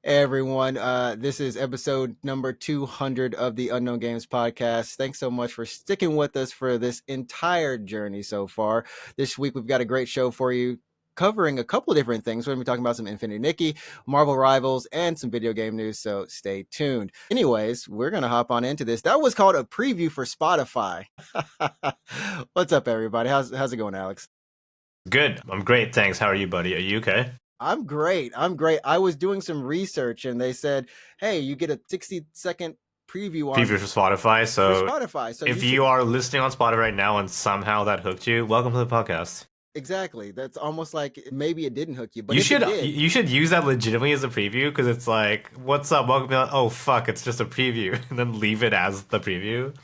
Hey everyone, this is episode number 200 of the Unknown Games podcast. Thanks so much for sticking with us for this entire journey so far. This week we've got a great show for you, covering a couple of different things. We're going to be talking about some Infinity Nikki, Marvel Rivals, and some video game news, so stay tuned. Anyways, we're going to hop on into this. That was called a preview for Spotify. What's up, everybody? How's it going, Alex? Good. I'm great. Thanks. How are you, buddy? Are you okay? I'm great. I was doing some research and they said, hey, you get a 60-second preview on Preview for Spotify. for So Spotify. So if you you are listening on Spotify right now and somehow that hooked you, welcome to the podcast. exactly. That's almost like maybe it didn't hook you, but You if should it did, you should use that legitimately as a preview because it's like, what's up? Welcome to oh fuck, it's just a preview, and then leave it as the preview.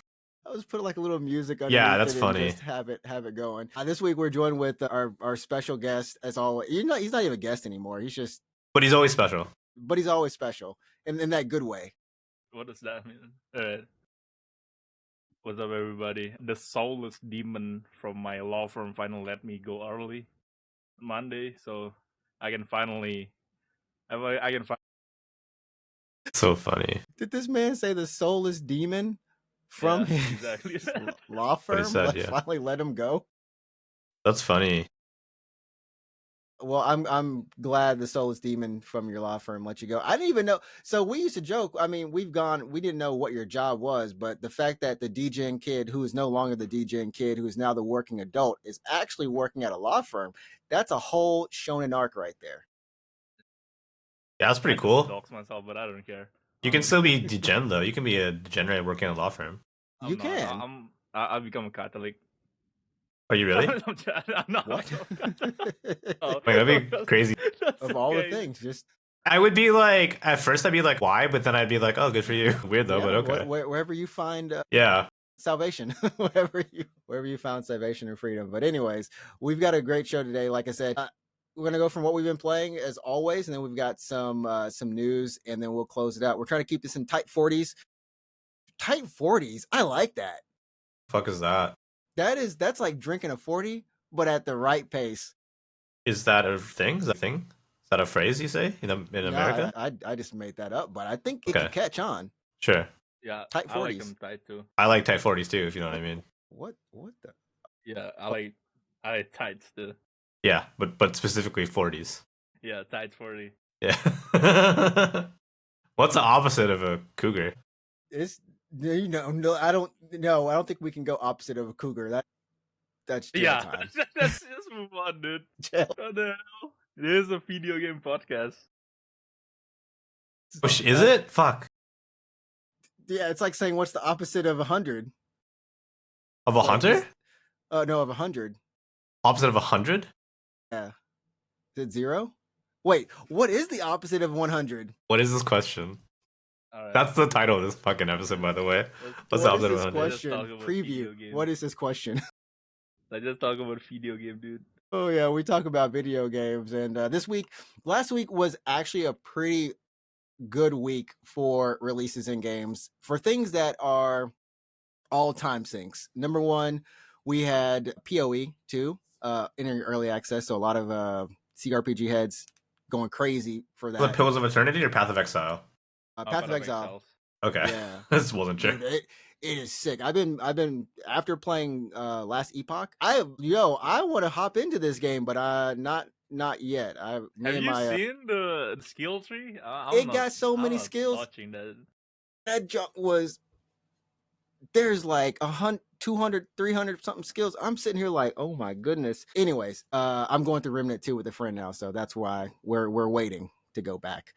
I'll just put like a little music Yeah, underneath that's it and funny. just have it going. This week we're joined with our special guest as always. He's not even a guest anymore. He's just, But he's always special. but he's always special in that good way. What does that mean? Alright. What's up, everybody? The soulless demon from my law firm finally let me go early Monday, so I can finally. I can finally. So funny. Did this man say the soulless demon from Yeah, his exactly. law What he firm said, yeah. finally let him go? That's funny. Well, I'm glad the soulless demon from your law firm let you go. I didn't even know. So we used to joke. I mean, we didn't know what your job was, but the fact that the DJing kid, who is no longer the DJing kid, who is now the working adult, is actually working at a law firm. That's a whole shonen arc right there. Yeah, that's pretty I cool. dox myself, but I don't care. You can still be degen though. You can be a degenerate working in a law firm. You can. I become a Catholic. Are you really? I'm not. What? Oh, Wait, that'd be crazy. Of all the things, just I would be like, at first I'd be like, why? But then I'd be like, oh, good for you. Weird though, yeah, but okay. wherever you find Yeah. salvation, wherever you found salvation and freedom. But anyways, we've got a great show today. Like I said, we're gonna go from what we've been playing as always, and then we've got some news, and then we'll close it out. We're trying to keep this in tight 40s. Tight 40s. I like that. Fuck is that? That's like drinking a 40, but at the right pace. Is that a thing? Is that a thing? Is that a phrase you say in America? I just made that up, but I think it Okay. can catch on. Sure. Yeah, Tight I like 40s. them tight too. I like tight 40s too, if you know what I mean. What the? Yeah, I like tights too. Yeah, but specifically 40s. Yeah, tights 40. Yeah. What's the opposite of a cougar? It's no, I don't think we can go opposite of a cougar. That's jail Yeah, time. let's just move on, dude. Jail. What the hell? It is a video game podcast. Is it? Fuck. Yeah, it's like saying what's the opposite of 100? Of a hunter? No, of 100. Opposite of 100? Yeah. Is it 0? Wait, what is the opposite of 100? What is this question? All right. That's the title of this fucking episode, by the way. What's the What is opposite of this 100? question? Let's talk about Preview. video games. What is this question? Let's just talk about video game, dude. Oh yeah, we talk about video games, and last week was actually a pretty good week for releases in games for things that are all-time sinks. Number one, we had PoE 2 entering early access, so a lot of CRPG heads going crazy for that. The Pillars of Eternity or Path of Exile? Path of Exile. Okay. Yeah. This wasn't sure. Dude, it is sick. I've been after playing Last Epoch. I want to hop into this game, but not yet. Have you seen the skill tree? It got so many skills. Watching that. That junk was. There's like 100, 200, 300 something skills. I'm sitting here like, oh my goodness. Anyways, I'm going through Remnant 2 with a friend now, so that's why we're waiting to go back.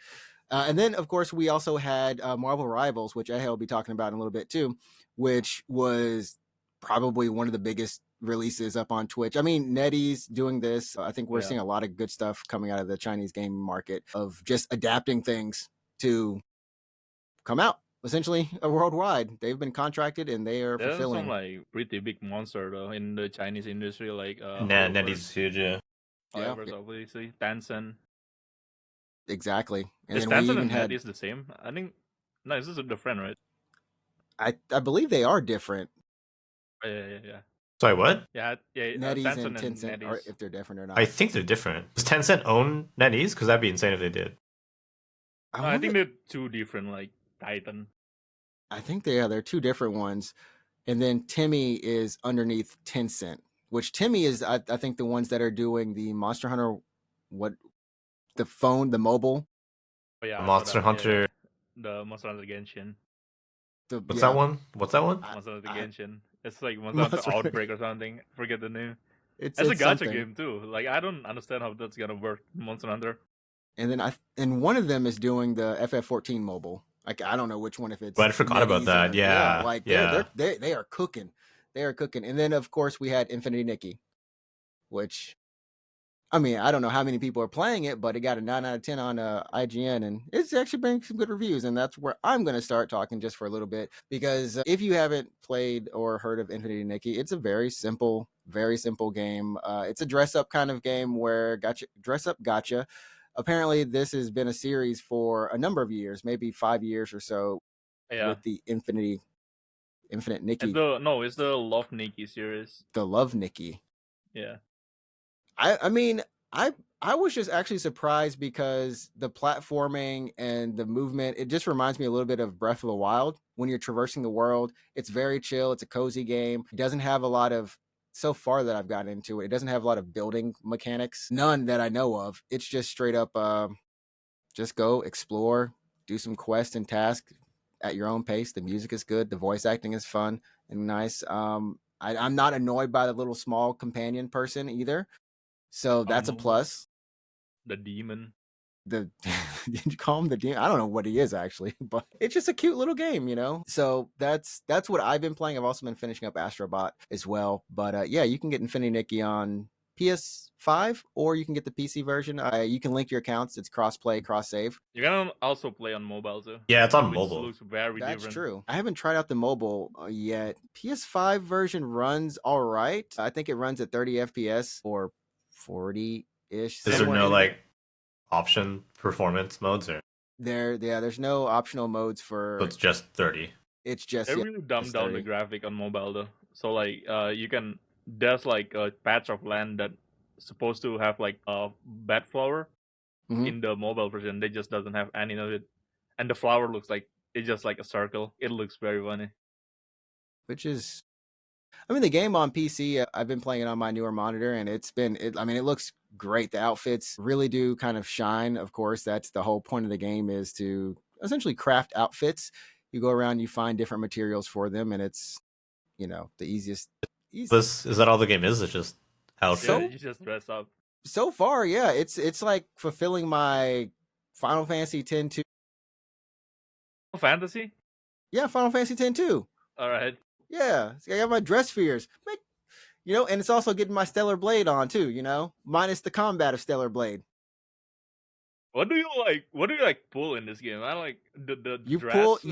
And then, of course, we also had Marvel Rivals, which Ehe will be talking about in a little bit too, which was probably one of the biggest releases up on Twitch. I mean, NetEase doing this. I think we're seeing a lot of good stuff coming out of the Chinese gaming market of just adapting things to come out. Essentially, worldwide, they've been contracted and they are fulfilling. There's some like pretty big monster though in the Chinese industry, like NetEase is huge, yeah. Obviously, Tencent. Exactly. And is then Tencent we even and had NetEase the same? I think no, this is different, right? I believe they are different. Yeah. Sorry, what? Yeah. NetEase Tencent and Tencent, NetEase. if they're different or not. I think they're different. Does Tencent own NetEase? Because that'd be insane if they did. I think they're two different, like Titan. I think they're two different ones. And then Timmy is underneath Tencent, which Timmy is, I think, the ones that are doing the Monster Hunter, what, the phone, the mobile. Oh yeah, I saw Monster that. Hunter. The Monster Hunter Genshin. What's that one? What's that one? Monster Hunter I Genshin. It's like Monster Hunter Monster Hunter. Outbreak or something. Forget the name. It's It's a it's gacha something. game too. Like I don't understand how that's gonna work. Monster Hunter. And then and one of them is doing the FF14 mobile. Like I don't know which one, if But it's I forgot about NetEase that. or yeah, Yeah, like yeah. they are cooking. They are cooking. And then of course we had Infinity Nikki, which I mean, I don't know how many people are playing it, but it got a 9 out of 10 on IGN, and it's actually bringing some good reviews. And that's where I'm going to start talking just for a little bit, because if you haven't played or heard of Infinity Nikki, it's a very simple game. It's a dress up kind of game where dress up gotcha. Apparently, this has been a series for a number of years, maybe 5 years or so, Yeah. with the Infinite Nikki, It's the Love Nikki series. the Love Nikki. Yeah. I mean, I was just actually surprised because the platforming and the movement, it just reminds me a little bit of Breath of the Wild when you're traversing the world. It's very chill. It's a cozy game. It doesn't have a lot of, so far that I've gotten into it, it doesn't have a lot of building mechanics. None that I know of. It's just straight up just go explore, do some quests and tasks at your own pace. The music is good. The voice acting is fun and nice. I'm not annoyed by the little small companion person either. So that's a plus. The demon. Did you call him the demon? I don't know what he is actually, but it's just a cute little game, you know. So that's what I've been playing. I've also been finishing up Astrobot as well. But yeah, you can get Infinity Nikki on PS5 or you can get the PC version. You can link your accounts. It's cross-play, cross-save. You can also play on mobile too. Yeah, it's on which mobile. looks very That's different. true. I haven't tried out the mobile yet. PS5 version runs all right. I think it runs at 30 FPS or 40-ish. Is there no like option performance modes or there's no optional modes for so it's just 30? It's just They really dumbed down the 30. graphic on mobile though. So like there's like a patch of land that's supposed to have like a bed flower in the mobile version. They just doesn't have any of it. And the flower looks like it's just like a circle. It looks very funny. Which is, I mean, the game on PC, I've been playing it on my newer monitor, and I mean, it looks great. The outfits really do kind of shine. Of course, that's the whole point of the game, is to essentially craft outfits. You go around, you find different materials for them, and it's, the easiest. Is that all the game is? It's just outfit. Yeah, you just dress up. So far, yeah, it's like fulfilling my Final Fantasy X-2. Fantasy? Yeah, Final Fantasy X-2. All right. Yeah, I got my dress spheres. And it's also getting my Stellar Blade on too, minus the combat of Stellar Blade. What do you like pull in this game? I like the You dress. pull Do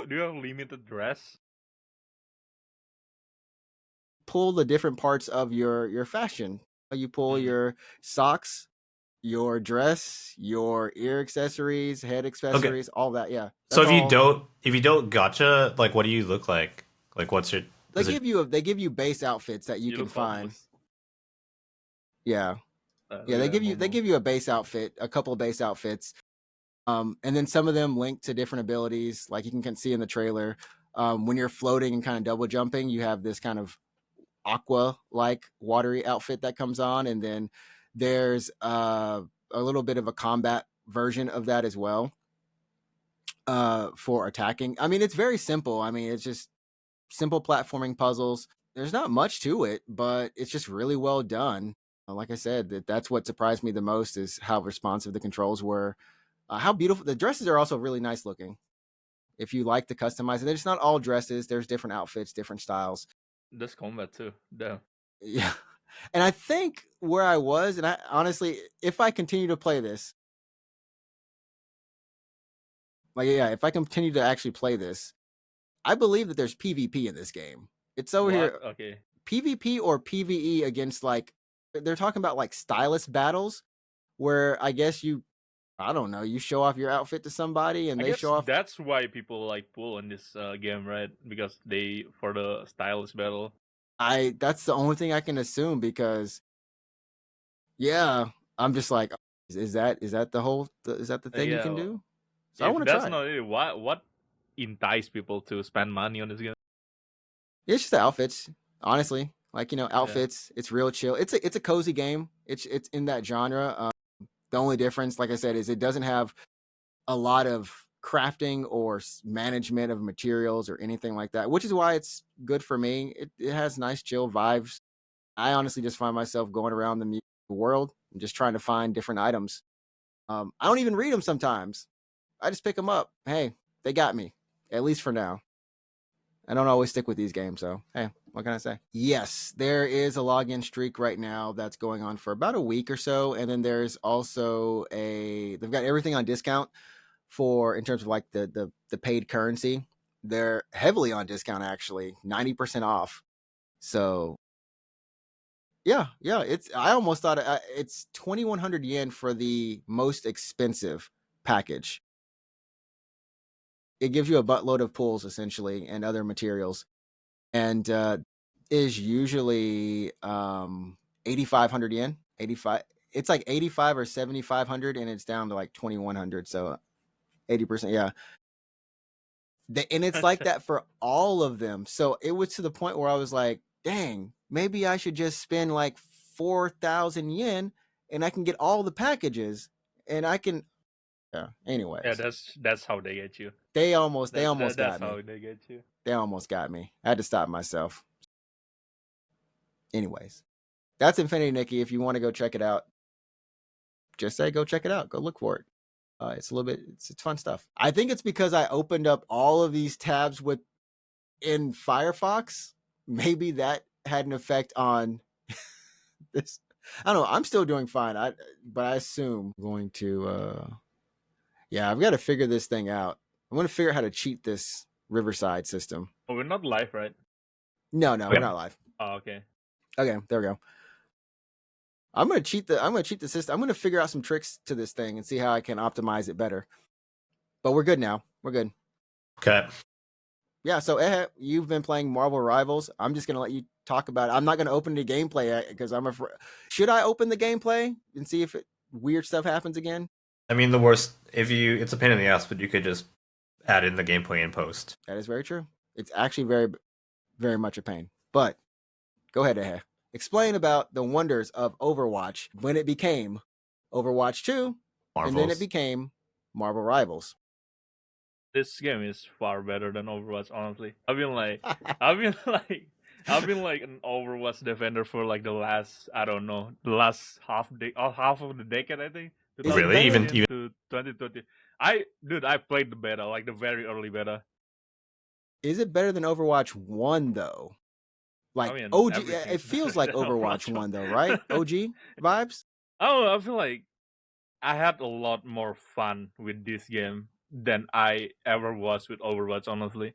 you have limited dress? pull the different parts of your fashion. You pull your socks, your dress, your ear accessories, head accessories, all that. Yeah. So if you don't gotcha, like what do you look like? Like what's your they give you base outfits that you can find. Homeless. Yeah. Yeah, they give you a base outfit, a couple of base outfits. And then some of them link to different abilities, like you can see in the trailer. When you're floating and kind of double jumping, you have this kind of aqua like watery outfit that comes on, and then there's a little bit of a combat version of that as well, for attacking. I mean, it's very simple. I mean, it's just simple platforming puzzles. There's not much to it, but it's just really well done. Like I said, that's what surprised me the most, is how responsive the controls were, how beautiful the dresses are. Also really nice looking. If you like to customize it, there's not all dresses. There's different outfits, different styles. There's combat too. Yeah. Yeah. And I think where I was, and I honestly, if I continue to play this, if I continue to actually play this, I believe that there's PvP in this game. It's over here. Okay. PvP or PvE against, like, they're talking about like stylus battles, where I guess I don't know, you show off your outfit to somebody and they show off. That's why people like pull in this game, right? Because for the stylus battle. That's the only thing I can assume, because yeah, I'm just like, is that the thing you can do? So I If want to that's try it. not it, what entice people to spend money on this game? It's just the outfits, honestly. Like, Yeah. outfits. It's real chill. It's a cozy game. It's in that genre. The only difference, like I said, is it doesn't have a lot of crafting or management of materials or anything like that, which is why it's good for me. It has nice chill vibes. I honestly just find myself going around the world and just trying to find different items. I don't even read them sometimes. I just pick them up. Hey, they got me, at least for now. I don't always stick with these games, so hey, what can I say? Yes, there is a login streak right now that's going on for about a week or so, and then there's also they've got everything on discount for in terms of like the paid currency. They're heavily on discount actually, 90% off. So yeah, I almost thought it's 2,100 yen for the most expensive package. It gives you a buttload of pulls essentially and other materials, and is usually 8,500 yen. 85. It's like 85 or 7,500, and it's down to like 2,100. So 80%. Yeah. And it's like that for all of them. So it was to the point where I was like, dang, maybe I should just spend like 4,000 yen and I can get all the packages and I can. Yeah. Anyways. Yeah, that's how they get you. They almost That's got how me. they get you. They almost got me. I had to stop myself. Anyways, that's Infinity Nikki. If you want to go check it out, just say go check it out. Go look for it. It's a little bit. It's fun stuff. I think it's because I opened up all of these tabs in Firefox. Maybe that had an effect on this. I don't know. I'm still doing fine. But I assume I'm going to. Yeah, I've got to figure this thing out. I'm going to figure out how to cheat this Riverside system. Oh, we're not live, right? No, we're not live. Oh, okay. Okay, there we go. I'm gonna cheat the system. I'm gonna figure out some tricks to this thing and see how I can optimize it better. But we're good now. We're good. Okay. Yeah. So you've been playing Marvel Rivals. I'm just gonna let you talk about it. I'm not gonna open the gameplay because I'm afraid. Should I open the gameplay and see if weird stuff happens again? I mean, the worst it's a pain in the ass, but you could just add in the gameplay in post. That is very true. It's actually very, very much a pain. But go ahead, Ehe. Explain about the wonders of Overwatch when it became Overwatch 2, Marvels. and then it became Marvel Rivals. This game is far better than Overwatch, honestly. I've been like an Overwatch defender for like the last, I don't know, the last half of the decade, I think. Really? Even to 2020. I played the beta, like the very early beta. Is it better than Overwatch 1 though? Like I mean, OG, everything it is feels better like than Overwatch Overwatch 1 though, right? OG vibes? Oh, I feel like I had a lot more fun with this game than I ever was with Overwatch, honestly.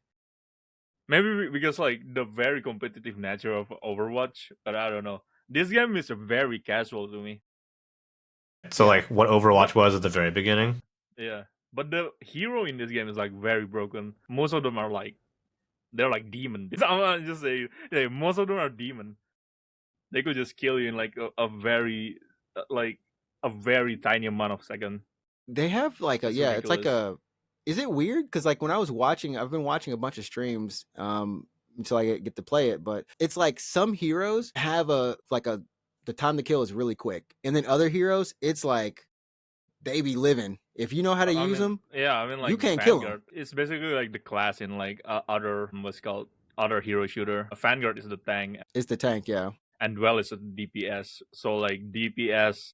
Maybe because like the very competitive nature of Overwatch, but I don't know. This game is very casual to me. So Yeah. like what Overwatch was at the very beginning. Yeah, but the hero in this game is like very broken. Most of them are like they're like demon. I'm gonna just say, yeah, most of them are demon. They could just kill you in like a very like a very tiny amount of second. They have like It's it's like ridiculous. is it weird? Because like when I was watching, I've been watching a bunch of streams until I get to play it, but it's like some heroes have the time to kill is really quick, and then other heroes, it's like they be living. If you know how to use them, Yeah, I mean like you can't kill them. Vanguard. It's basically like the class in like other what's called other hero shooter. Vanguard is the tank, It's the tank, yeah. and Dwell is a DPS. So like DPS,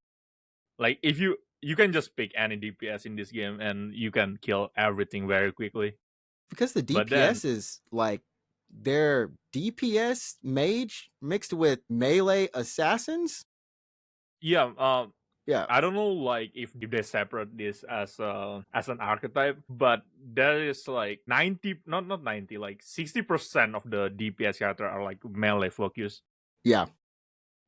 like if you can just pick any DPS in this game and you can kill everything very quickly. Because the But then DPS is like their DPS mage mixed with melee assassins. yeah, Yeah, I don't know like if they separate this as an archetype, but there is like 90 not 90 like 60% of the DPS character are like melee focused. yeah.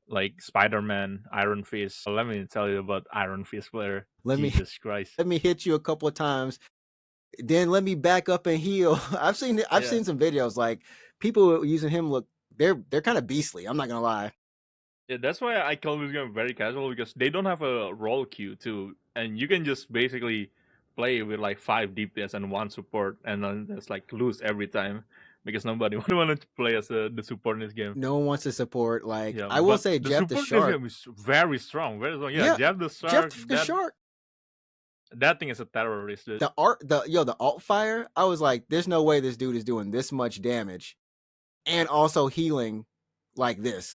Like Spider-Man, Iron Fist. Let me tell you about Iron Fist player. Jesus Christ. Let me hit you a couple of times, then let me back up and heal. I've seen some videos like people using him they're kind of beastly. I'm not gonna lie. Yeah, that's why I call this game very casual because they don't have a role queue too, and you can just basically play with like 5 DPS and 1 support, and then just like lose every time because nobody wanted to play as the support in this game. No one wants to support. Like Yeah, I will but say, the Jeff the support in this Shark. game is very strong, very strong. Yeah, Yeah, Jeff the Jeff Shark, the Shark. that thing is a terrorist. Dude. The alt fire. I was like, there's no way this dude is doing this much damage, and also healing like this.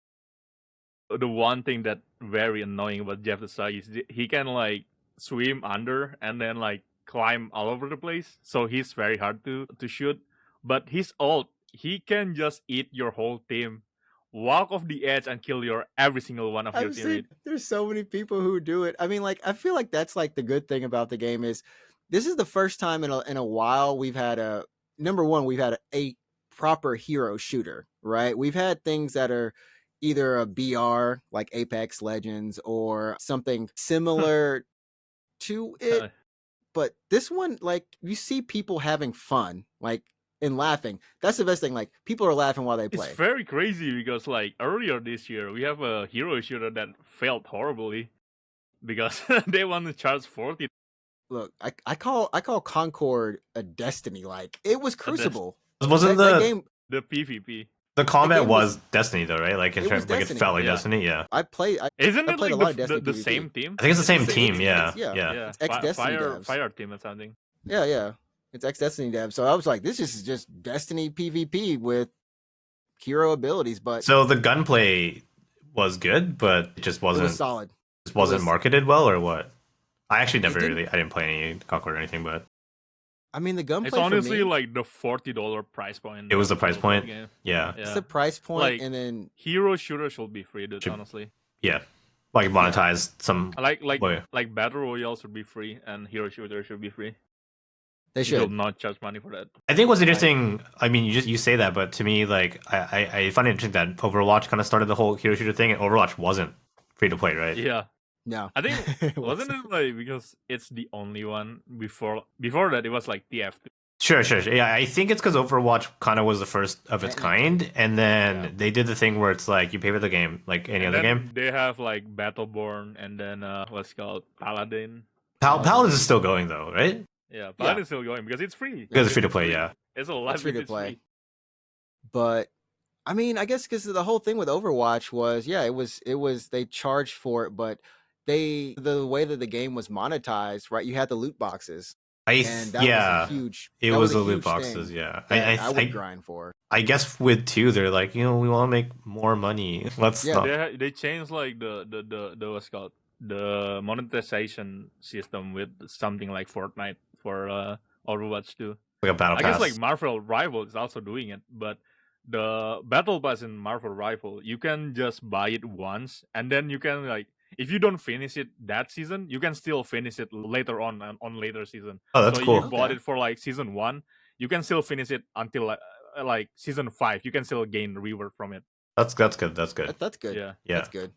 The one thing that very annoying about Jeff the Shark is he can like swim under and then like climb all over the place, so he's very hard to shoot. But his ult, he can just eat your whole team, walk off the edge and kill every single one of your I've seen teammates. there's so many people who do it. I mean, like I feel like that's like the good thing about the game is this is the first time in a while we've had we've had a proper hero shooter, right? We've had things that are either a BR like Apex Legends or something similar to it, but this one, like you see people having fun, like and laughing. That's the best thing. Like people are laughing while they play. It's very crazy because like earlier this year we have a hero shooter that failed horribly because they want to charge 40. Look, I call Concord a Destiny. Like it was Crucible. Wasn't that game the PvP? The combat game was Destiny though, right? Like in terms, like it Destiny. felt like Yeah. Destiny. Yeah. I played Isn't I it played like a lot of Destiny the PvP. same team? I think it's the same It's- team. it's- Yeah. Yeah, It's ex-Destiny devs. Fire team or something. Yeah. It's ex-Destiny dev. So I was like, this is just Destiny PvP with hero abilities, but So the gunplay was good, but it just it wasn't was solid. just wasn't was- marketed well, or what? I actually never didn't- really I didn't play any Concord or anything, but I mean, the gunplay It's honestly for me, like the $40 price point. it was the price of point. game. Yeah. it's Yeah. the price point, Like- and then Hero shooter should be free, dude. Should- Honestly, Yeah. Like monetize some like Wait. like battle royale should be free and hero shooter should be free. they You should should. not charge money for that. I think what's interesting, I mean, you say that, but to me, like, I find it interesting that Overwatch kind of started the whole hero shooter thing, and Overwatch wasn't free to play, right? Yeah, No, I think wasn't it like because it's the only one before that it was like TF2. Sure. Yeah, I think it's because Overwatch kind of was the first of its kind, and then Yeah. they did the thing where it's like you pay for the game, like any And other then game. they have like Battleborn and then what's it called Paladin. Paladin is still going though, right? Yeah, Paladin is still going because it's free. Because it's free to play, yeah. It's a lot. It's free to play. But I mean, I guess because the whole thing with Overwatch was, it was they charged for it, but the way that the game was monetized, right? You had the loot boxes, and that was a huge. It that was a the loot huge boxes, thing yeah. that I would grind for. I guess with 2, they're like, we want to make more money. Let's Yeah, not. They changed like the what's it called the monetization system with something like Fortnite for Overwatch 2. Like a battle I pass. guess like Marvel Rival is also doing it, but the battle pass in Marvel Rival, you can just buy it once, and then you can like if you don't finish it that season, you can still finish it later on later season. Oh, that's so cool. you bought Okay. it for like season 1, you can still finish it until like season 5. You can still gain reward from it. That's good. That's good. That's good. Yeah. That's good.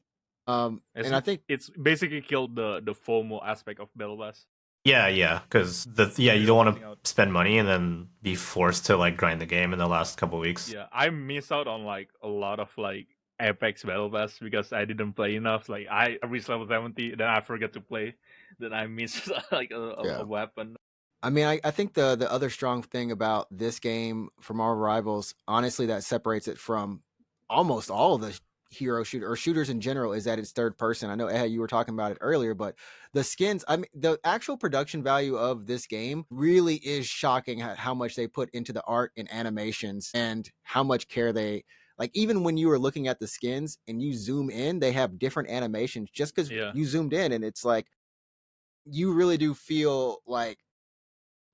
It's- And I think It's basically killed the FOMO aspect of battle pass. Yeah, because you You're don't want missing to out. spend money and then be forced to like grind the game in the last couple weeks. Yeah, I miss out on like a lot of like Apex Battle Pass because I didn't play enough. Like I reached level 70, then I forget to play. Then I miss like Yeah. a weapon. I mean, I think the other strong thing about this game from our rivals, honestly, that separates it from almost all of the hero shooter or shooters in general is that it's third person. I know Ehad, you were talking about it earlier, but the skins, I mean, the actual production value of this game really is shocking how much they put into the art and animations and how much care they like. Even when you were looking at the skins and you zoom in, they have different animations just because Yeah. you zoomed in, and it's like you really do feel like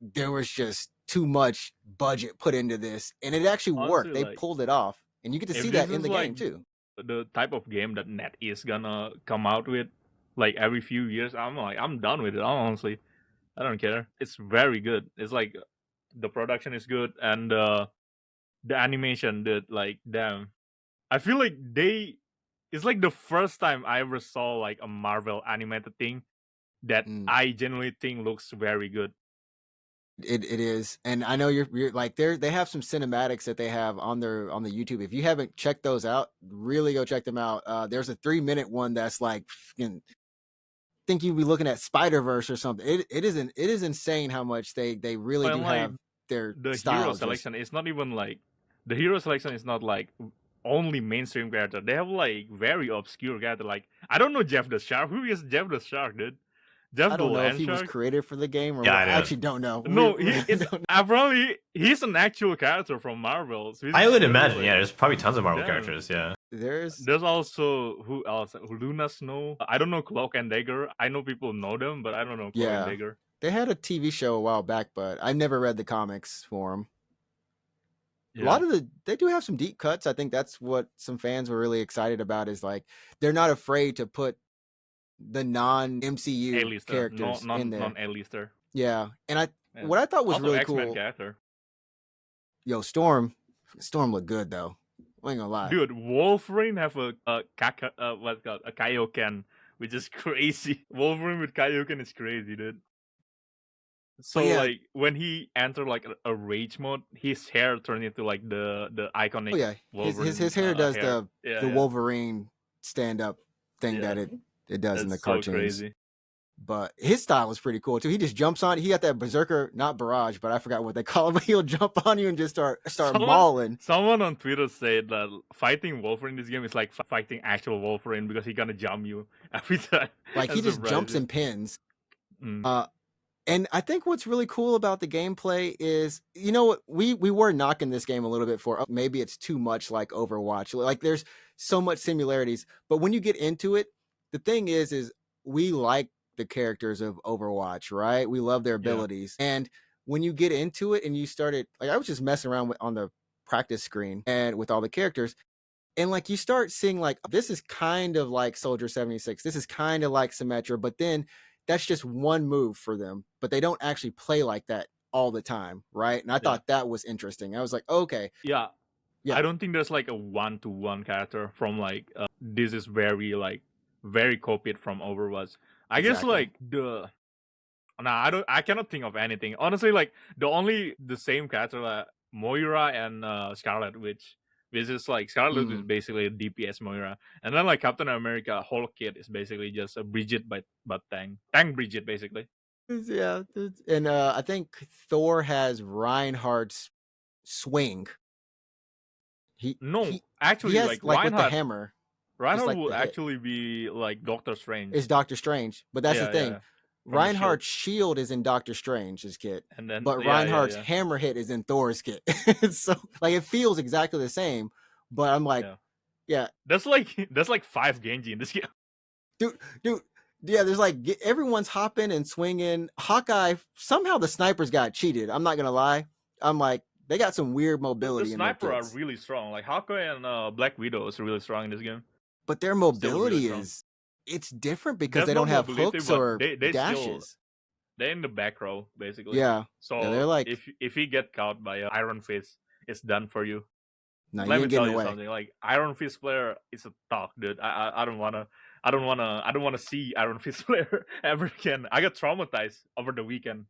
there was just too much budget put into this, and it actually worked. Honestly, They like, pulled it off, and you get to if see this that in is the game like too. the type of game that Net is gonna come out with like every few years, I'm done with it. Honestly, I don't care. It's very good. It's like the production is good and the animation, that like damn. I feel like it's like the first time I ever saw like a Marvel animated thing that I genuinely think looks very good. It is, and I know you're like they have some cinematics that they have on the YouTube. If you haven't checked those out, really go check them out. There's a 3-minute one that's like think you'd be looking at Spider-Verse or something. It is insane how much they really And do like have their the style. hero Just selection is not even like the hero selection is not like only mainstream character. They have like very obscure character. Like I don't know Jeff the Shark. Who is Jeff the Shark, dude? Jeff I the don't know if Land he was Shark? created for the game or Yeah, what. I I don't. actually don't know. No, We he is don't know. apparently he's an actual character from Marvel. So I would really, imagine. like, Yeah, there's probably tons of Marvel damn. characters. Yeah. There's also who else? Luna Snow. I don't know Cloak and Dagger. I know people know them, but I don't know Cloak and yeah. Dagger. They had a TV show a while back, but I never read the comics for them. Yeah. A lot of they do have some deep cuts. I think that's what some fans were really excited about. Is like they're not afraid to put the non MCU A-lister, characters in there. non A-lister. Yeah, and Yeah. what I thought was Also really X-Men cool. character. Yo, Storm looked good though. I ain't gonna lie. Dude, Wolverine have a Kaioken, which is crazy. Wolverine with Kaioken is crazy, dude. So yeah. like when he entered like a rage mode, his hair turned into like the iconic. Oh yeah, Wolverine, his hair does hair. the Wolverine stand up thing Yeah. that it does in the That's so cartoons. crazy. But his style is pretty cool too. He just jumps on. He got that berserker, not barrage, but I forgot what they call it. But he'll jump on you and just start mauling. Someone on Twitter said that fighting Wolverine in this game is like fighting actual Wolverine because he gonna jump you every time. Like he just jumps and pins. And I think what's really cool about the gameplay is, you know what, we were knocking this game a little bit for maybe it's too much like Overwatch. Like there's so much similarities, but when you get into it, the thing is we like the characters of Overwatch, right? We love their abilities. Yeah. And when you get into it and you started, like I was just messing around on the practice screen and with all the characters, and like you start seeing like this is kind of like Soldier 76. This is kind of like Symmetra, but then that's just one move for them, but they don't actually play like that all the time, right? And I thought that was interesting. I was like, okay. Yeah. I don't think there's like a one-to-one character from like this is very copied from Overwatch. I guess like I cannot think of anything. Honestly, like the same character like Moira and Scarlet Witch is like Scarlet is basically a DPS Moira. And then like Captain America Hulk Kid is basically just a Bridget but tank Bridget basically. Yeah. And I think Thor has Reinhardt's swing. Actually, he has, like Reinhardt, with the hammer. Reinhardt like will actually be like Doctor Strange. It's Doctor Strange, but that's the thing. Reinhardt's shield is in Doctor Strange's kit, and then but Reinhardt's hammer hit is in Thor's kit. So like it feels exactly the same, but I'm like, that's like 5 Genji in this game. Dude, yeah, there's like everyone's hopping and swinging. Hawkeye, somehow the snipers got cheated. I'm not gonna lie. I'm like, they got some weird mobility. The sniper are really strong. Like Hawkeye and Black Widow is really strong in this game. But their mobility it's different because they don't have hooks or dashes. They're in the back row basically. Yeah. So they're like, if you get caught by Iron Fist, it's done for you. No, Let me tell you something. Like Iron Fist player is a talk, dude. I don't wanna see Iron Fist player ever again. I got traumatized over the weekend.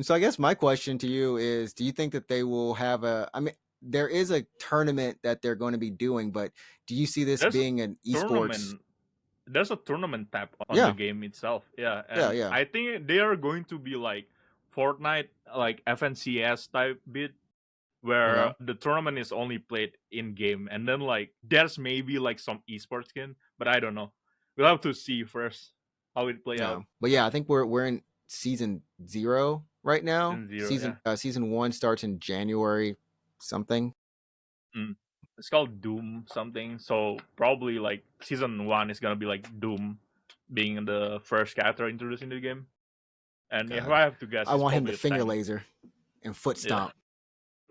So I guess my question to you is, do you think that they will have there is a tournament that they're going to be doing, but do you see this being an esports? There's a tournament tab on the game itself. Yeah. And I think they are going to be like Fortnite, like FNCS type bit, where the tournament is only played in game, and then like there's maybe like some esports skin, but I don't know. We'll have to see first how it play out. But yeah, I think we're in season 0 right now. Season 1 starts in January something. It's called Doom something. So probably like season 1 is gonna be like Doom being the first character introduced in the game. And if I have to guess, I want him to finger laser and foot stomp.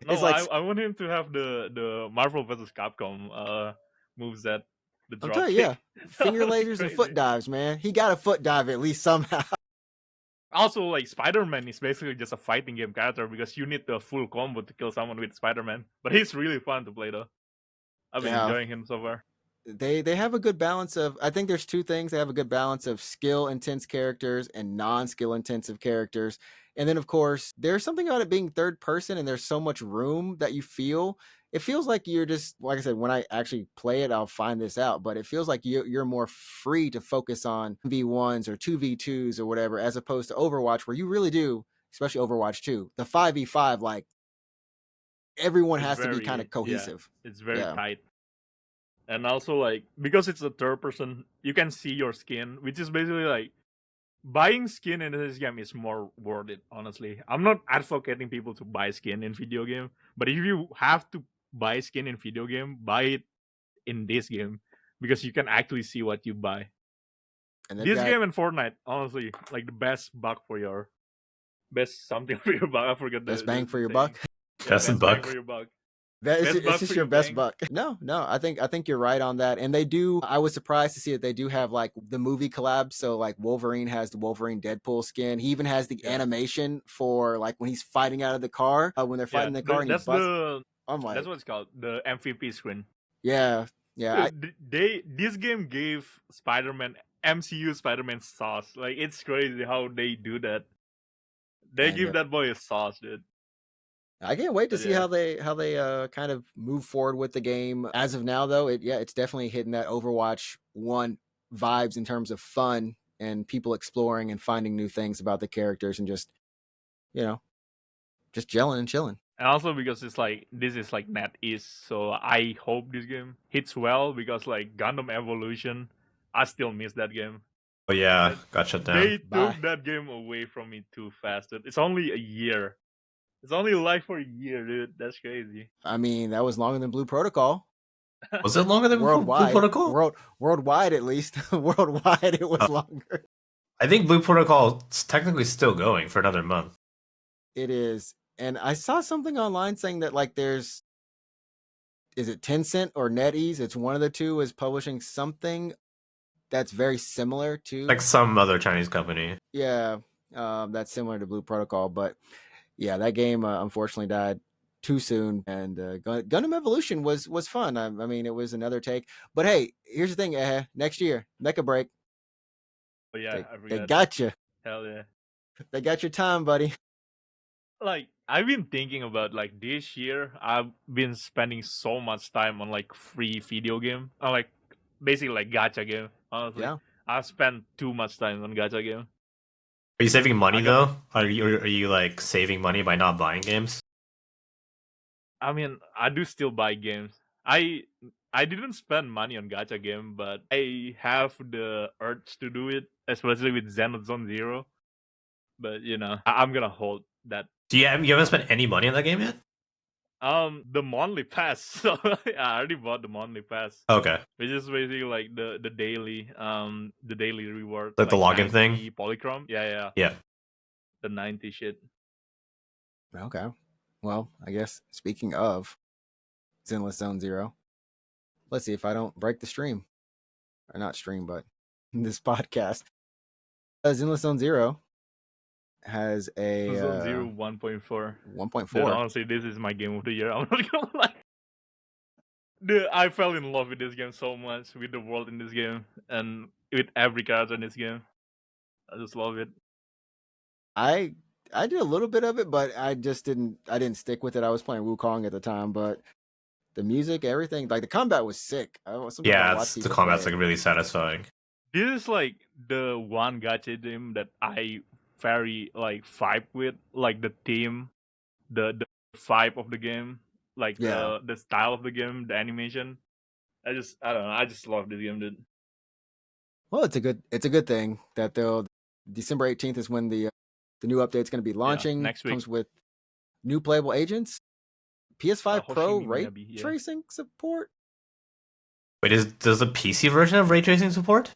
No, like, I want him to have the Marvel vs. Capcom moves that the drop kick. Finger lasers and foot dives, man. He got a foot dive at least somehow. Also, like Spider-Man is basically just a fighting game character because you need the full combo to kill someone with Spider-Man. But he's really fun to play though. I've been enjoying him so far. They have a good balance of, I think there's 2 things. They have a good balance of skill intense characters and non-skill intensive characters. And then of course, there's something about it being third person and there's so much room that you feel. it feels like you're just, like I said, when I actually play it, I'll find this out, but it feels like you're more free to focus on V1s or 2v2s or whatever, as opposed to Overwatch, where you really do, especially Overwatch 2, the 5v5, like everyone It's has to be kind very of cohesive. it's very Yeah. tight. And also like because it's a third person, you can see your skin, which is basically like buying skin in this game is more worth it, honestly. I'm not advocating people to buy skin in video game, but if you have to buy skin in video game, buy it in this game because you can actually see what you buy. And they've This got game and Fortnite, honestly, like the best buck for your best something for your buck. I forgot best the, bang the, for the your saying. buck. Yeah, Best best bang buck. for your buck. It's Best buck just for your your best bang. buck. No, I think you're right on that. And they do. I was surprised to see that they do have like the movie collabs. So like Wolverine has the Wolverine Deadpool skin. He even has the Yeah. animation for like when he's fighting out of the car. When they're fighting the car and he that's busts. the I'm like, that's what it's called, the MVP screen. yeah. This game gave Spider-Man MCU Spider-Man sauce. Like it's crazy how they do that. They And give that boy a sauce, dude. I can't wait to But see yeah. how they kind of move forward with the game. As of now, though, it's definitely hitting that Overwatch 1 vibes in terms of fun and people exploring and finding new things about the characters and just, you know, just gelling and chilling. And also because it's like this is like NetEase, so I hope this game hits well because like Gundam Evolution, I still miss that game. Oh yeah, That- got shut down. They Bye. took that game away from me too fast. Dude. It's only a year. It's only live for a year, dude. That's crazy. I mean, that was longer than Blue Protocol. Was it longer than Blue Worldwide, Protocol? worldwide at least. Worldwide, it was Oh. longer. I think Blue Protocol is technically still going for another month. It is, and I saw something online saying that like is it Tencent or NetEase? It's one of the two is publishing something that's very similar to Like some other Chinese company. yeah, that's similar to Blue Protocol, but yeah, that game unfortunately died too soon. And Gundam Evolution was fun. I mean, it was another take. But hey, here's the thing: next year, Mecha Break, Oh yeah, I they forgot. got you. Hell yeah. They got your time, buddy. Like I've been thinking about like this year I've been spending so much time on like free video game. On like basically like gacha game. Honestly. Yeah. I've spent too much time on gacha game. Are you saving money I got- though? Are you like saving money by not buying games? I mean, I do still buy games. I didn't spend money on gacha game, but I have the urge to do it, especially with Zenless Zone Zero. But you know, I'm gonna hold that. You haven't spent any money on that game yet? The monthly pass. So I already bought the monthly pass, Okay. which is basically like the daily reward, Like the login 90 thing? Polychrome. Yeah, Yeah. the 90 shit. Okay. Well, I guess speaking of Zenless Zone Zero, let's see if I don't break the stream, or not stream, but this podcast. Zenless Zone Zero has a Zone Zero 1.4. 1.4. Dude, honestly, this is my game of the year. I'm not gonna lie. Dude, I fell in love with this game so much, with the world in this game, and with every character in this game. I just love it. I did a little bit of it, but I didn't stick with it. I was playing Wukong at the time, but the music, everything, like the combat was sick. Sometimes I watch The people combat's play like it. really satisfying. This is like the one gacha game that I very like vibe with, like the theme, the vibe of the game, like Yeah. the style of the game, the animation. I don't know. I just love this game, dude. Well, it's a good thing that they'll December 18th is when the new update's going to be launching. next week. Comes with new playable agents, PS5 Pro Hoshimi ray Miyabi, yeah. tracing support. Wait, does the PC version have ray tracing support?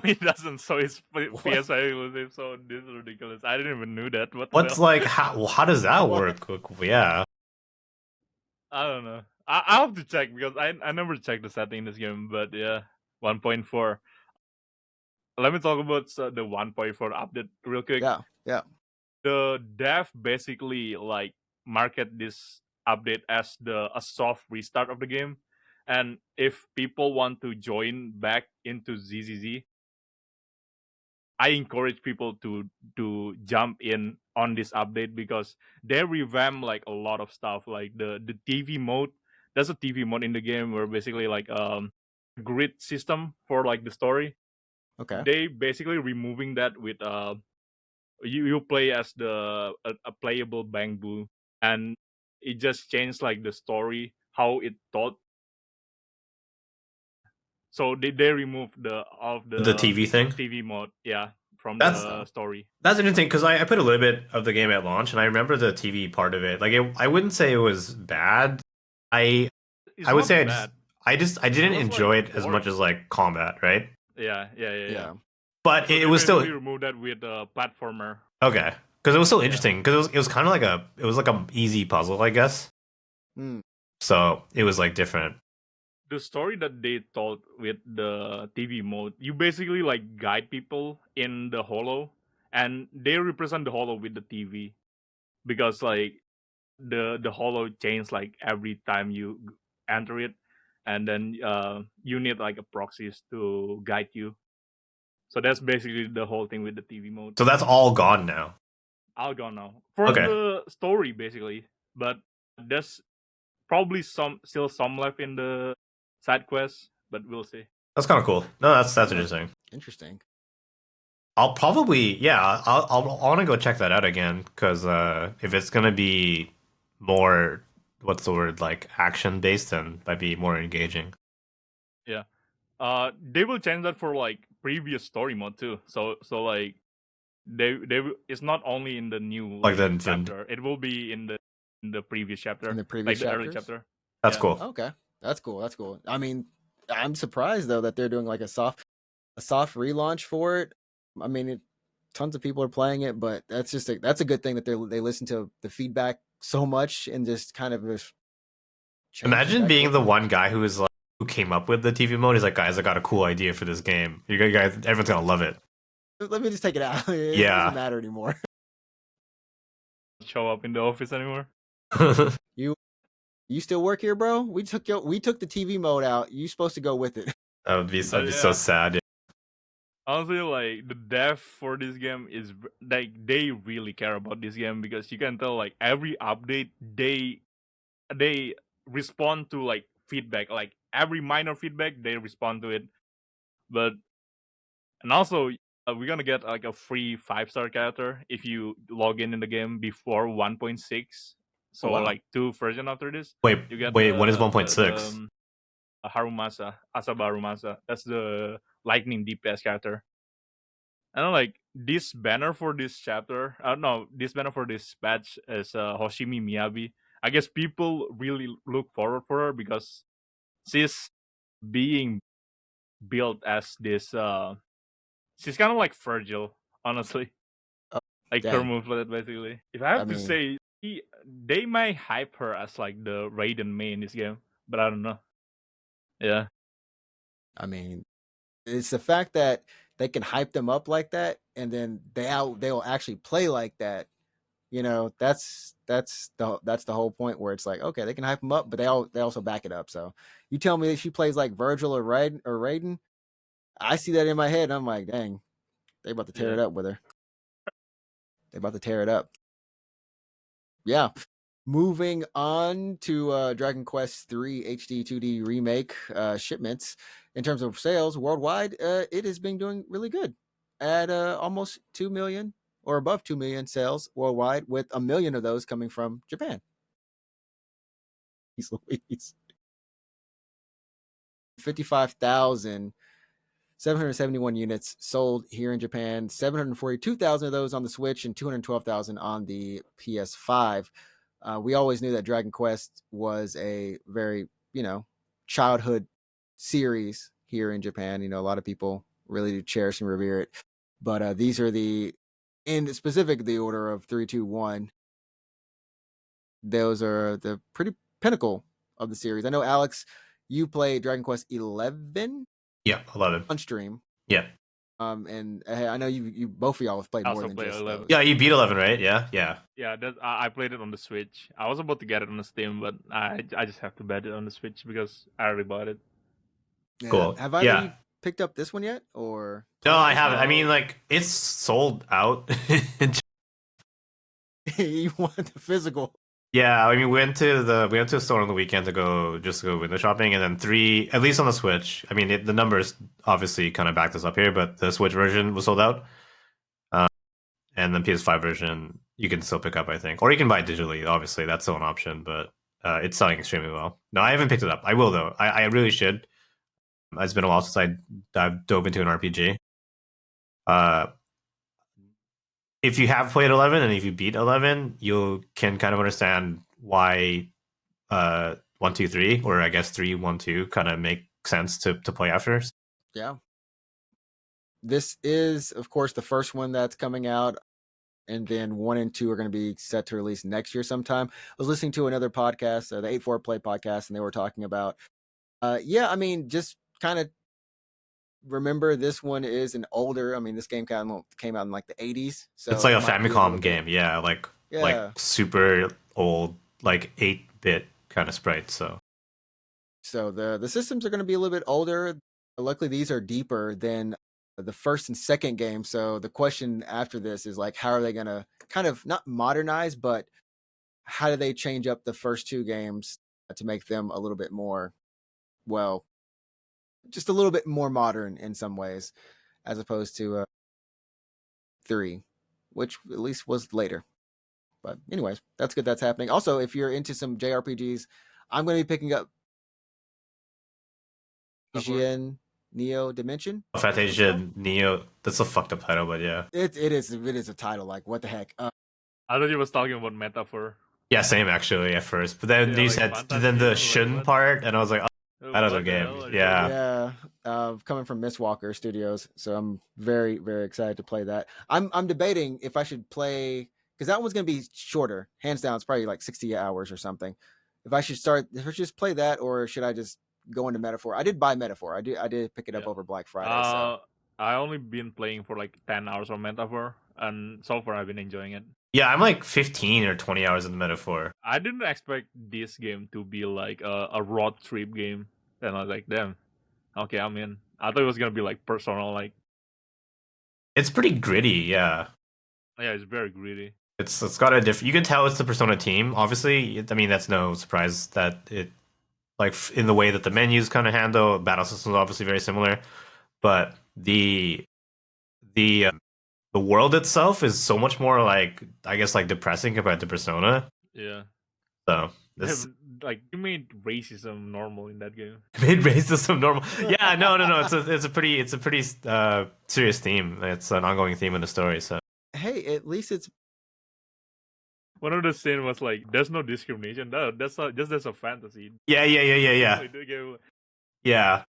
It doesn't, so it's PS5 exclusive, so this is ridiculous. I didn't even know that. What the What's hell? like how does that What? work? Yeah. I don't know. I have to check because I never checked the setting in this game, but yeah, 1.4. Let me talk about the 1.4 update real quick. Yeah. The dev basically like market this update as a soft restart of the game, and if people want to join back into ZZZ, I encourage people to jump in on this update because they revamp like a lot of stuff, like the TV mode. there's a TV mode in the game where basically like grid system for like the story. Okay. They basically removing that with you play as a playable Bangbu, and it just changed like the story how it thought. So they removed all of The TV thing. TV mode, yeah, from That's the story. That's interesting because I put a little bit of the game at launch, and I remember the TV part of it. Like, I wouldn't say it was bad. I It's I would not say bad. I didn't was, enjoy like, it as much as like combat, right? Yeah. But So it they was still basically removed that with a platformer. okay because it was still interesting because it was kind of like a easy puzzle, I guess. Mm. So it was like different. The story that they told with the TV mode, you basically like guide people in the holo, and they represent the holo with the TV, because like the holo changes like every time you enter it, and then you need like a proxies to guide you. So that's basically the whole thing with the TV mode. So that's all gone now. I'll go now for Okay. the story basically, but there's probably still some left in the side quests, but we'll see. That's kind of cool. No, that's interesting. Interesting. I'll probably I'll want to go check that out again because if it's gonna be more what's the word like action based, then might be more engaging. Yeah, they will change that for like previous story mode too. So like it's not only in the new Like the chapter. It will be in the previous chapter, In the previous like the chapters? early chapter. That's Yeah. cool. Okay, that's cool. That's cool. I mean, I'm surprised though that they're doing like a soft relaunch for it. I mean, tons of people are playing it, but that's a good thing that they listen to the feedback so much and just kind of just change Imagine back being the quickly. one guy who is like who came up with the TV mode. He's like, guys, I got a cool idea for this game. You guys, everyone's gonna love it. Let me just take it out. It Yeah. doesn't matter anymore. Show up in the office anymore. You still work here, bro? We took the TV mode out. You supposed to go with it. That would be so Yeah. sad. Honestly, like the dev for this game is like they really care about this game, because you can tell like every update they respond to like feedback, like every minor feedback they respond to it. But and also we're gonna get like a free 5-star character if you log in the game before 1.6. So wow. like 2 version after this. Wait, You get what is 1.6? Harumasa, Asaba Harumasa. That's the lightning DPS character. I don't know, like this banner for this chapter. No, this banner for this patch is Hoshimi Miyabi. I guess people really look forward for her because she's being built as this. She's kind of like Virgil, honestly. Oh, Like her dang. movelet, basically. If I have I to mean- say, they might hype her as like the Raiden main in this game, but I don't know. Yeah. I mean, it's the fact that they can hype them up like that, and then they'll actually play like that. You know, that's the whole point where it's like, okay, they can hype them up, but they also back it up. So you tell me that she plays like Virgil or Raiden, I see that in my head. And I'm like, dang, they about to tear it up with her. They about to tear it up. Yeah. Moving on to Dragon Quest III HD 2D remake shipments. In terms of sales worldwide, it has been doing really good at almost 2 million or above 2 million sales worldwide, with 1 million of those coming from Japan. 55,771 units sold here in Japan, 742,000 of those on the Switch and 212,000 on the PS5. We always knew that Dragon Quest was a very, childhood series here in Japan. A lot of people really do cherish and revere it. But these are in specific, the order of 3, 2, 1. Those are the pretty pinnacle of the series. I know, Alex, you played Dragon Quest 11. Yeah, 11 on stream. Yeah. And I know you both of y'all have played more than just 11. those. Yeah, you beat 11, right? Yeah. Yeah, I played it on the Switch. I was about to get it on the Steam, but I just have to bet it on the Switch because I already bought it. Yeah. Cool. Have either of you picked up this one yet, or? No, I haven't. I mean, like, it's sold out. You want the physical? Yeah, I mean, we went to the store on the weekend to go window shopping, and then three, at least on the Switch. I mean, the numbers obviously kind of backed us up here, but the Switch version was sold out, and the PS5 version you can still pick up, I think, or you can buy it digitally. Obviously, that's still an option, but it's selling extremely well. No, I haven't picked it up. I will though. I really should. It's been a while since I've dove into an RPG. Uh, if you have played 11 and if you beat 11, you can kind of understand why 1, 2, 3, or I guess 3, 1, 2 kind of make sense to play after. Yeah. This is, of course, the first one that's coming out, and then 1 and 2 are going to be set to release next year sometime. I was listening to another podcast, the 84 Play podcast, and they were talking about, I mean, just kind of remember this one is an older. I mean, this game came out in like the 80s, so It's like a it might be a little Famicom bit- game, yeah, Yeah. like super old, like 8-bit kind of sprites. So the systems are going to be a little bit older. Luckily, these are deeper than the first and second game. So the question after this is like, how are they going to kind of not modernize, but how do they change up the first two games to make them a little bit more, well, just a little bit more modern in some ways, as opposed to 3, which at least was later. But anyways, that's good. That's happening. Also, if you're into some JRPGs, I'm going to be picking up Adrian Neo Dimension. Fantasia Neo, that's a fucked up title, but yeah. It is a title. Like, what the heck? I thought you was talking about metaphor. Yeah, same actually at first, but then Yeah, you like said fantasy, then the like, shun what? part, and I was like, oh, that other What the game, hell are you yeah. Yeah, coming from Mistwalker Studios, so I'm very very excited to play that. I'm debating if I should play, because that one's gonna be shorter, hands down. It's probably like 60 hours or something. If I should just play that, or should I just go into Metaphor? I did buy Metaphor. I did pick it up Yeah. over Black Friday. So I only been playing for like 10 hours of metaphor, and so far I've been enjoying it. Yeah, I'm like 15 or 20 hours in the metaphor. I didn't expect this game to be like a road trip game, and I was like, damn, okay, I'm in. I thought it was gonna be like personal, like It's pretty gritty, yeah. yeah, it's very gritty. It's got a different. You can tell it's the Persona team. Obviously, I mean that's no surprise that it like in the way that the menus kind of handle battle systems obviously very similar, but the the world itself is so much more like I guess like depressing compared to Persona. Yeah, So they this have, like you made racism normal in that game. made racism normal. Yeah, no. It's a pretty serious theme. It's an ongoing theme in the story. So hey, at least it's One of the scene was like, "There's no discrimination. No, that's not just that's a fantasy." yeah. Like, the game- Yeah.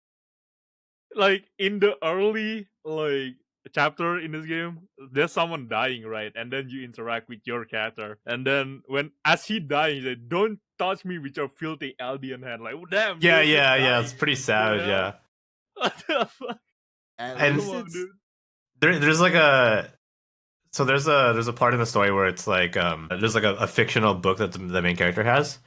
like in the early like chapter in this game, there's someone dying, right? And then you interact with your character, and then when as he dies, he said, "Don't touch me with your filthy alien hand." Like, damn, Yeah, dude, you're yeah. It's dying. pretty What the savage, hell? yeah. What the fuck? at And- least Come on, it's dude. There's like a so there's a part in the story where it's like there's like a fictional book that the main character has,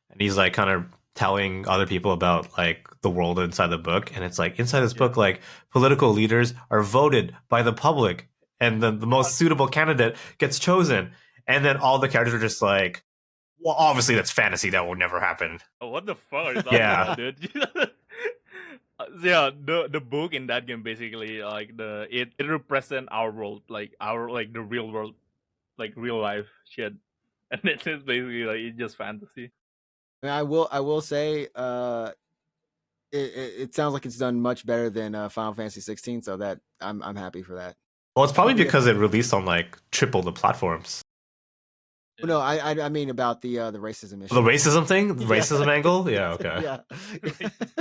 and he's like kind of telling other people about like the world inside the book, and it's like inside this book like political leaders are voted by the public, and the most suitable candidate gets chosen, and then all the characters are just like, well, obviously that's fantasy, that will never happen. Oh, what the fuck are you talking Yeah. about, dude? Yeah, the book in that game basically like it represents our world, like our like the real world, like real life shit, and it's just basically like it's just fantasy. I mean, I will say it sounds like it's done much better than Final Fantasy 16, so that I'm happy for that. Well, it's probably Yeah. because it released on like triple the platforms. No, I mean about the racism issue. The racism thing, the Yeah. racism angle. Yeah, okay. Yeah.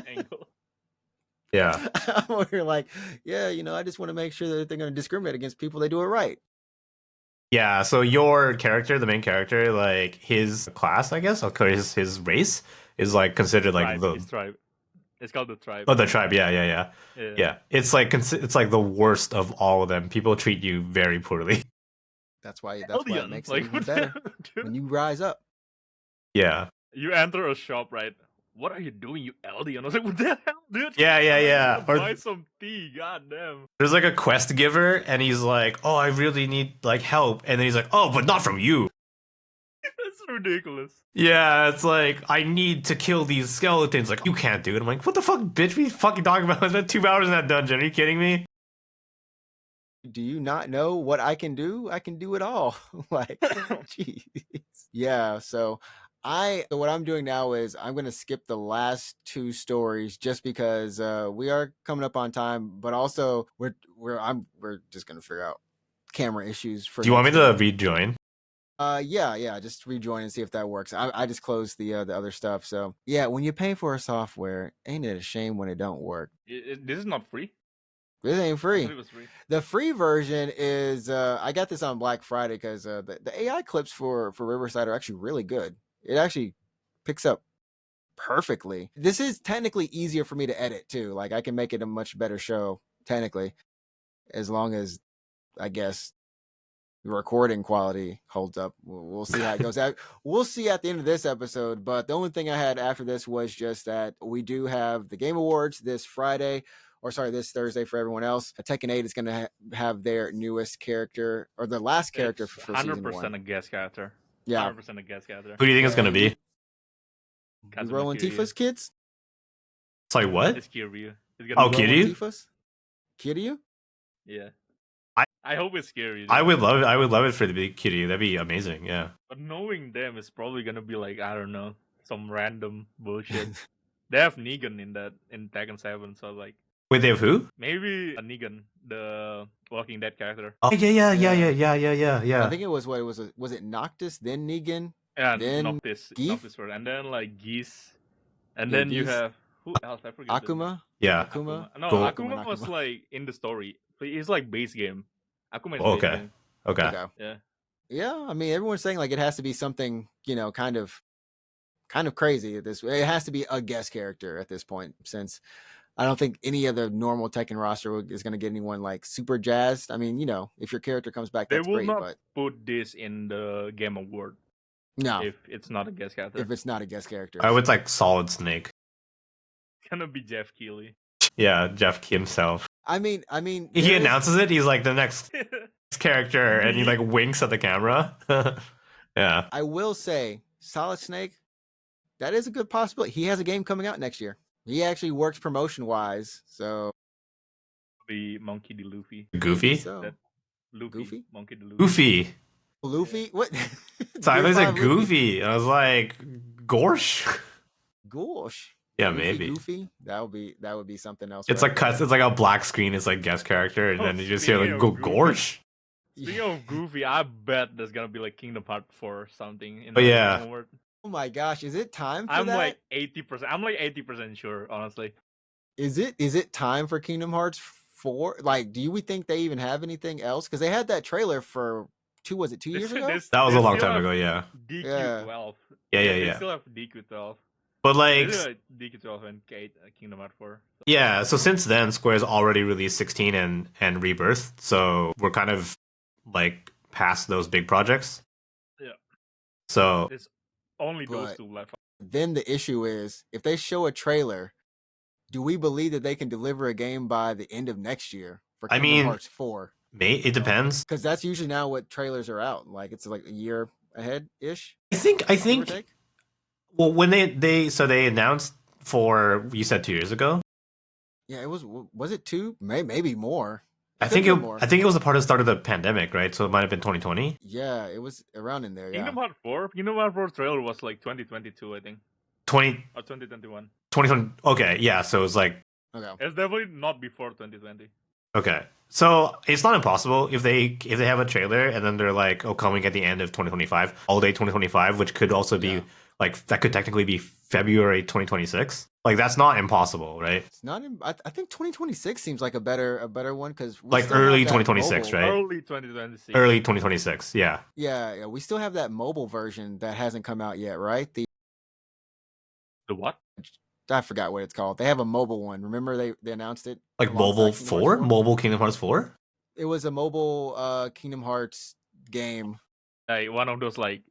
Angle. Yeah. We're like, yeah, I just want to make sure that they're going to discriminate against people. They do it right. Yeah, so your character, the main character, like his class, I guess, or his race is like considered like Tribe. the It's tribe. It's called the tribe. the tribe. Yeah. It's like it's like the worst of all of them. People treat you very poorly. That's why it Alien, makes like, it even what the better hell, dude? when you rise up. Yeah. You enter a shop, right? What are you doing, you alien? I was like, what the hell, dude? Yeah. I'm gonna Or buy some tea, goddamn. there's like a quest giver, and he's like, "Oh, I really need like help," and then he's like, "Oh, but not from you." That's ridiculous. Yeah, it's like, I need to kill these skeletons. Like, you can't do it. I'm like, what the fuck, bitch? What are you fucking talking about? I spent 2 hours in that dungeon. Are you kidding me? Do you not know what I can do? I can do it all. Like, jeez. Yeah. So what I'm doing now is I'm gonna skip the last 2 stories just because we are coming up on time, but also we're just gonna figure out camera issues for Do you want me next to week. rejoin? Yeah, just rejoin and see if that works. I just closed the other stuff. So yeah, when you pay for a software, ain't it a shame when it don't work? This is not free. This ain't I free. thought it was free. The free version is I got this on Black Friday because the AI clips for Riverside are actually really good. It actually picks up perfectly. This is technically easier for me to edit too. Like I can make it a much better show technically, as long as I guess the recording quality holds up. We'll see how it goes. We'll see at the end of this episode. But the only thing I had after this was just that we do have the Game Awards this Friday, or sorry, this Thursday for everyone else. Tekken 8 is going to have their newest character, or the last character It's for season 100% 1. a guest character. Yeah. 100% a guest character. Who do you think it's Yeah, gonna be? We Kazuma rolling Kiryu. Tifa's kids? Sorry, what? It's Kiryu. It's Oh, gonna be Rolling Kiryu? Tifa's? Kiryu? Yeah. I- I hope it's Kiryu. I dude. would love it. I would love it for the big Kiryu. That'd be amazing. Yeah. But knowing them, it's probably gonna be like, I don't know, some random bullshit. They have Negan in Tekken 7, so like Wait, they have who? maybe a Negan, the Walking Dead character. Oh, yeah. I think it was was it Noctis, then Negan, And then Noctis Geef? first, and then like Geese, and Yeah, then you Geese. have who else? I forget. the name. Akuma? Yeah. Akuma? No, Cool. Akuma was Akuma. like in the story. He's like base game. Akuma is Oh, base okay. game. Okay. Okay. Yeah. Yeah, I mean, everyone's saying like it has to be something, kind of crazy at this. It has to be a guest character at this point, since I don't think any of the normal Tekken roster is going to get anyone like super jazzed. I mean, if your character comes back, They that's will great, not but put this in the Game Award no, if it's not a guest character. if it's not a guest character, I would like Solid Snake. It's gonna be Jeff Keighley. Yeah, Jeff Key himself. I mean, He there is- announces it. He's like the next character, and he like winks at the camera. Yeah. I will say, Solid Snake, that is a good possibility. He has a game coming out next year. He actually works promotion wise, so Be Monkey D. Luffy. Goofy. so That Luffy. Goofy? Monkey D. Luffy. Goofy. Luffy, what? So I Gear was like 5 Luffy? Goofy. I was like Gorsh. Gosh. Yeah, Goofy, maybe. Goofy. That would be something else. It's right like cuts. there. It's like a black screen. It's like guest character, and Oh, then you just hear like speaking of Gorsh. Speaking of Goofy, I bet there's gonna be like Kingdom Hearts 4 or something in Oh, the yeah. Game Award. Oh my gosh, is it time for I'm that? like 80%. I'm like 80% sure, honestly. Is it time for Kingdom Hearts 4? Like, do we think they even have anything else? Because they had that trailer for 2 years ago? That was a long time ago. Yeah. DQ12. Yeah. They Yeah. still have DQ12. But They like, still have DQ12 and Kingdom Hearts 4. yeah. So since then, Square's already released 16 and Rebirth. So we're kind of like past those big projects. Yeah. So There's only those But- 2 left. Then the issue is, if they show a trailer, do we believe that they can deliver a game by the end of next year for I Kingdom mean- Hearts 4? it depends. Because that's usually now what trailers are out. Like, it's like a year ahead ish. I think. Well, when they announced for, you said 2 years ago. Yeah, it was it 2? Maybe more. I Could've think been more. I think it was the part of the start of the pandemic, right? So it might have been 2020. Yeah, it was around in there. Yeah. Kingdom Hearts 4? Kingdom Hearts 4 trailer was like 2022, I think. 2020. Or 2021. Okay, yeah. So it was like, Okay. It's definitely not before 2020. okay. So it's not impossible if they have a trailer and then they're like, oh, coming at the end of 2025, all day 2025, which could also be Yeah. like, that could technically be February 2026. Like, that's not impossible, right? It's not. I think 2026 seems like a better one because Like early 2026, right? Early 2026. Early 2026, yeah. Yeah, we still have that mobile version that hasn't come out yet, right? The what? I forgot what it's called. They have a mobile one. Remember they announced it? Like alongside mobile Kingdom Hearts 4? 4? Mobile Kingdom Hearts 4? It was a mobile Kingdom Hearts game, Like one of those like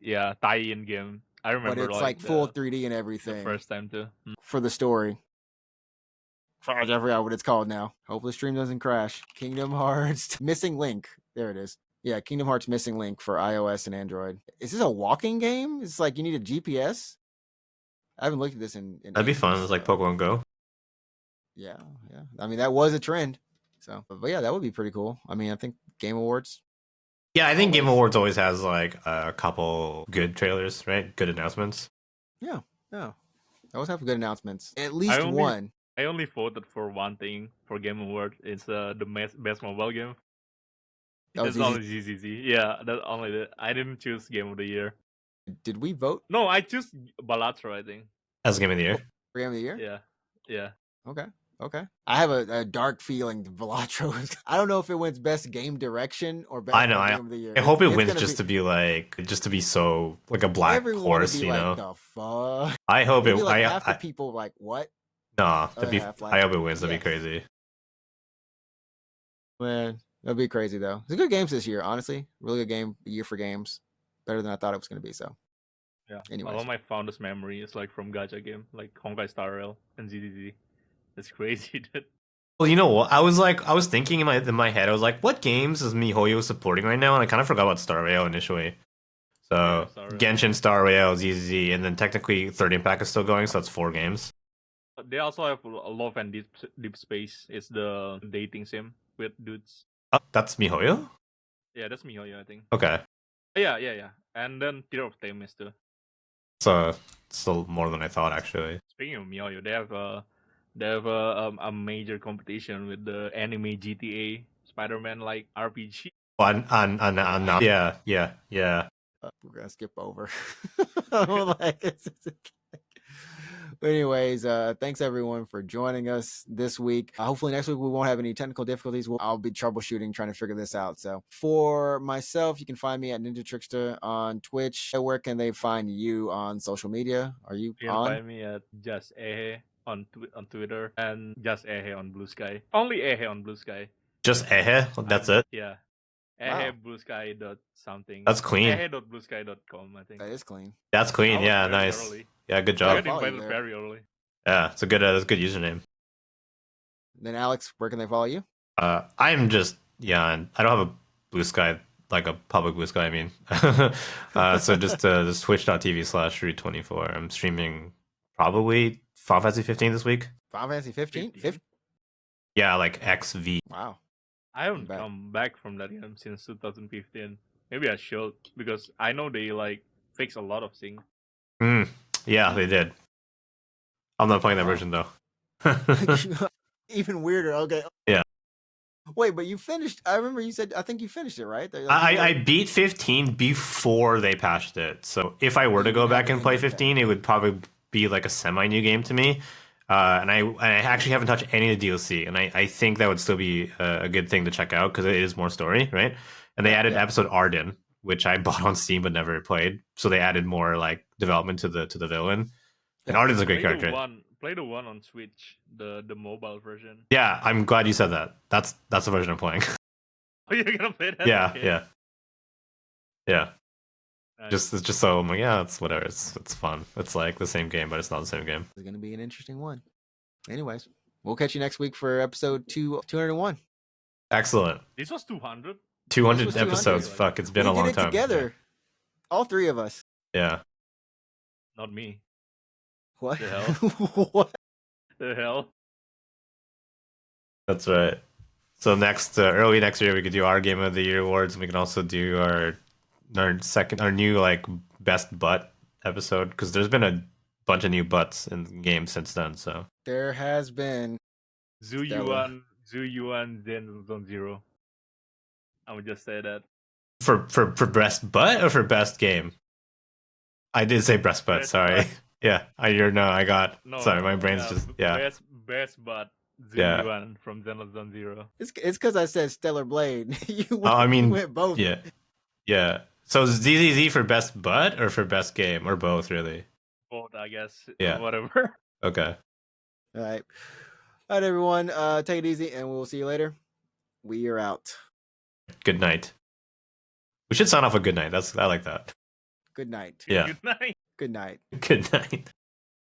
tie-in game. I remember but it's like full the 3D and the everything first time too. for the story. I forgot what it's called now. Hope the stream doesn't crash. Kingdom Hearts Missing Link. There it is. Yeah, Kingdom Hearts Missing Link for iOS and Android. Is this a walking game? It's like you need a GPS. I haven't looked at this in That'd be fun. It's like Pokemon Go. Yeah. I mean, that was a trend. So, but yeah, that would be pretty cool. I mean, I think Game Awards. Yeah, I think Game Always. Awards always has like a couple good trailers, right? Good announcements. Yeah. I always have good announcements. At least one. I only voted for one thing for Game Award. It's the best mobile game. Oh, It's only ZZZ. Yeah, that's only the. I didn't choose Game of the Year. Did we vote? No, I choose Balatro, I think. As Game of the Year. For Game of the Year? Yeah. Okay. I have a dark feeling Velatro. I don't know if it wins best game direction or best I know. game of the year. I hope it wins just to be so like a black everyone horse, would be you like, know. The fuck. I hope it. Like half the people like what? Nah, half, like, I hope it wins. That'd be crazy. Man, that'd be crazy though. It's a good games this year, honestly. Really good game year for games. Better than I thought it was going to be. So yeah. Anyways. All of my fondest memory is like from gacha game, like Honkai Star Rail and ZZZ. It's crazy, dude. Well, you know what? I was thinking in my head. I was like, what games is MiHoYo supporting right now? And I kind of forgot about Star Rail initially. So Genshin, Star Rail, ZZZ, and then technically Third Impact is still going. So that's 4 games. They also have Love and Deep Space. It's the dating sim with dudes. Oh, that's MiHoYo? Yeah, that's MiHoYo, I think. Okay. Yeah. And then Tear of Themis too. So still more than I thought, actually. Speaking of MiHoYo, they have a major competition with the anime GTA Spider-Man like RPG. On yeah. We're gonna skip over. Anyways, thanks everyone for joining us this week. Hopefully next week we won't have any technical difficulties. I'll be troubleshooting, trying to figure this out. So for myself, you can find me at Ninja Trickster on Twitch. Where can they find you on social media? Are you can on? Find me at Just Ehe on Twitter and Just Ehe on Blue Sky. Only Ehe on Blue Sky. Just Ehe? That's it? Yeah. Ehebluesky dot something. That's clean. Ehe.bluesky.com, I think. That is clean. That's clean. Yeah, nice. Early. Yeah, good job. I got invited very early. Yeah, it's a good username. Then Alex, where can they follow you? I'm just I don't have a Blue Sky, like a public Blue Sky. I mean, so just twitch.tv/root24. I'm streaming probably Final Fantasy 15 this week. Final Fantasy 15? Yeah, like XV. Wow. I haven't come back from that game since 2015. Maybe I should, because I know they like fix a lot of things. Yeah, they did. I'm not playing that version though. Even weirder. Okay. Yeah. Wait, but you finished. I remember you said. I think you finished it, right? I beat 15 before they patched it. So if I were to go back and play 15, it would probably be like a semi-new game to me. And I actually haven't touched any of the DLC, and I think that would still be a good thing to check out because it is more story, right? And they added episode Arden, which I bought on Steam but never played. So they added more like development to the villain. And Arden's a great character. Play the one on Switch, the mobile version. Yeah, I'm glad you said that. That's the version I'm playing. Oh, you're gonna play that? Yeah, okay. yeah. Nice. Just so I'm like, yeah, it's whatever. It's fun. It's like the same game, but it's not the same game. It's gonna be an interesting one. Anyways, we'll catch you next week for episode 201. Excellent. This was 200. 200 episodes. Fuck, it's been a long time. Together, all 3 of us. Yeah. Not me. What? The hell? What the hell? That's right. So early next year, we could do our Game of the Year awards, and we can also do our new like best butt episode, because there's been a bunch of new butts in the game since then. So there has been Zuyuan Zenless Zone Zero. I would just say that for best butt or for best game. I did say breast butt. Sorry. Yeah, I got. Sorry, my brain's best butt. Zuyuan from Zenless Zone Zero. It's because I said Stellar Blade. you went both. Yeah. So ZZZ for best butt or for best game or both, really? Both, I guess. Yeah. Whatever. Okay. All right, everyone. Take it easy, and we'll see you later. We are out. Good night. We should sign off with good night. I like that. Good night. Yeah. Good night. Good night. Good night.